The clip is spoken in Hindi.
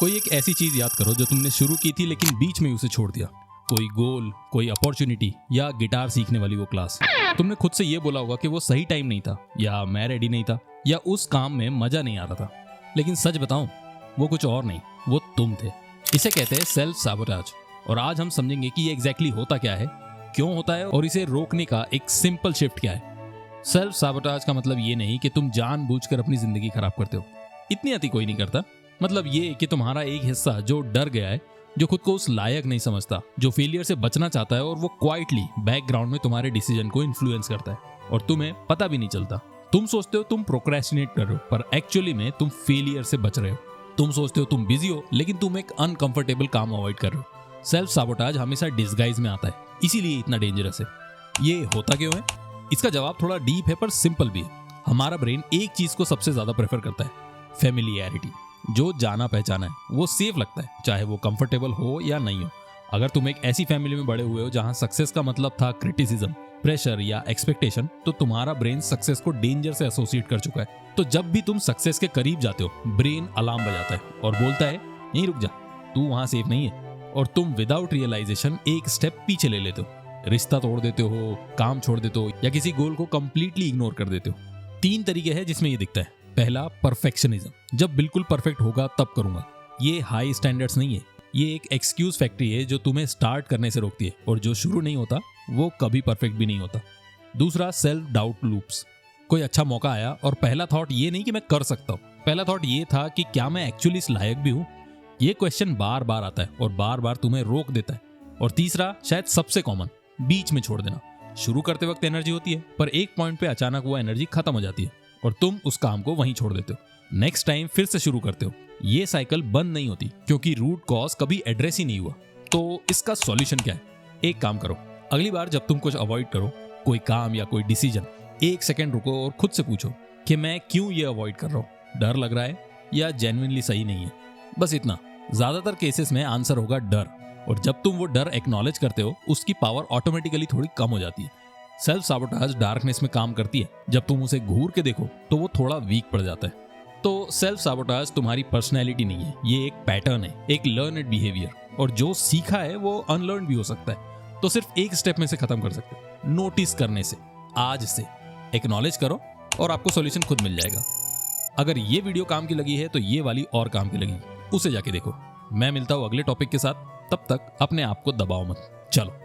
कोई एक ऐसी चीज याद करो जो तुमने शुरू की थी लेकिन बीच में ही उसे छोड़ दिया। कोई गोल, कोई अपॉर्चुनिटी या गिटार सीखने वाली वो क्लास। तुमने खुद से ये बोला होगा कि वो सही टाइम नहीं था, या मैं रेडी नहीं था, या उस काम में मजा नहीं आ रहा था। लेकिन सच बताऊं, वो कुछ और नहीं, वो तुम थे। इसे कहते हैं सेल्फ सैबोटाज। और आज हम समझेंगे कि ये एग्जैक्टली होता क्या है, क्यों होता है और इसे रोकने का एक सिंपल शिफ्ट क्या है। सेल्फ सैबोटाज का मतलब ये नहीं कि तुम जानबूझकर अपनी जिंदगी खराब करते हो, इतनी अति कोई नहीं करता। मतलब ये कि तुम्हारा एक हिस्सा जो डर गया है, जो खुद को उस लायक नहीं समझता, जो फेलियर से बचना चाहता है, और वो क्वाइटली बैकग्राउंड में तुम्हारे डिसीजन को इन्फ्लुएंस करता है और तुम्हें पता भी नहीं चलता। तुम सोचते हो तुम प्रोक्रेस्टिनेट कर रहे हो, पर एक्चुअली में तुम फेलियर से बच रहे हो। तुम सोचते हो तुम बिजी हो, लेकिन तुम एक अनकंफर्टेबल काम अवॉइड कर रहे हो। सेल्फ सैबोटाज हमेशा डिस्गाइज में आता है, इसीलिए इतना डेंजरस है। ये होता क्यों है? इसका जवाब थोड़ा डीप है पर सिंपल भी है। हमारा ब्रेन एक चीज को सबसे ज्यादा प्रेफर करता है, फेमिलियरिटी। जो जाना पहचाना है वो सेफ लगता है, चाहे वो कंफर्टेबल हो या नहीं हो। अगर तुम एक ऐसी फैमिली में बड़े हुए हो जहां सक्सेस का मतलब था क्रिटिसिज्म, प्रेशर या एक्सपेक्टेशन, तो तुम्हारा ब्रेन सक्सेस को डेंजर से एसोसिएट कर चुका है। तो जब भी तुम सक्सेस के करीब जाते हो, ब्रेन अलार्म बजाता है और बोलता है यहीं रुक जा, तू वहां सेफ नहीं है। और तुम विदाउट रियलाइजेशन एक स्टेप पीछे ले लेते हो, रिश्ता तोड़ देते हो, काम छोड़ देते हो, या किसी गोल को कंप्लीटली इग्नोर कर देते हो। 3 तरीके हैं जिसमें ये दिखता है। पहला, परफेक्शनिज्म। जब बिल्कुल परफेक्ट होगा तब करूंगा। ये हाई स्टैंडर्ड्स नहीं है, ये एक एक्सक्यूज फैक्ट्री है जो तुम्हें स्टार्ट करने से रोकती है, और जो शुरू नहीं होता वो कभी परफेक्ट भी नहीं होता। दूसरा, सेल्फ डाउट लूप्स। कोई अच्छा मौका आया और पहला थॉट ये नहीं कि मैं कर सकता हूँ, पहला थॉट ये था कि क्या मैं एक्चुअली इस लायक भी हूँ। ये क्वेश्चन बार बार आता है और बार बार तुम्हें रोक देता है। और तीसरा, शायद सबसे कॉमन, बीच में छोड़ देना। शुरू करते वक्त एनर्जी होती है, पर एक पॉइंट पे अचानक वो एनर्जी खत्म हो जाती है और तुम उस काम को वहीं छोड़ देते हो। नेक्स्ट टाइम फिर से शुरू करते हो। ये साइकिल बंद नहीं होती क्योंकि रूट कॉज कभी एड्रेस ही नहीं हुआ। तो इसका सॉल्यूशन क्या है? एक काम करो, अगली बार जब तुम कुछ अवॉइड करो, कोई काम या कोई डिसीजन, 1 सेकंड रुको और खुद से पूछो कि मैं क्यों ये अवॉइड कर रहा हूँ। डर लग रहा है या जेन्युइनली सही नहीं है? बस इतना। ज्यादातर केसेस में आंसर होगा डर, और जब तुम वो डर एक्नॉलेज करते हो, उसकी पावर ऑटोमेटिकली थोड़ी कम हो जाती है। सेल्फ सैबोटाज डार्कनेस में काम करती है। जब तुम उसे घूर के देखो तो वो थोड़ा वीक पड़ जाता है। तो सेल्फ सैबोटाज तुम्हारी पर्सनैलिटी नहीं है, ये एक पैटर्न है, एक लर्नड बिहेवियर। और जो सीखा है वो अनलर्न भी हो सकता है। तो सिर्फ एक स्टेप में से खत्म कर सकते हो, नोटिस करने से। आज से एक्नॉलेज करो और आपको सॉल्यूशन खुद मिल जाएगा। अगर ये वीडियो काम की लगी है तो ये वाली और काम की लगी, उसे जाके देखो। मैं मिलता हूँ अगले टॉपिक के साथ, तब तक अपने आप को दबाओ मत। चलो।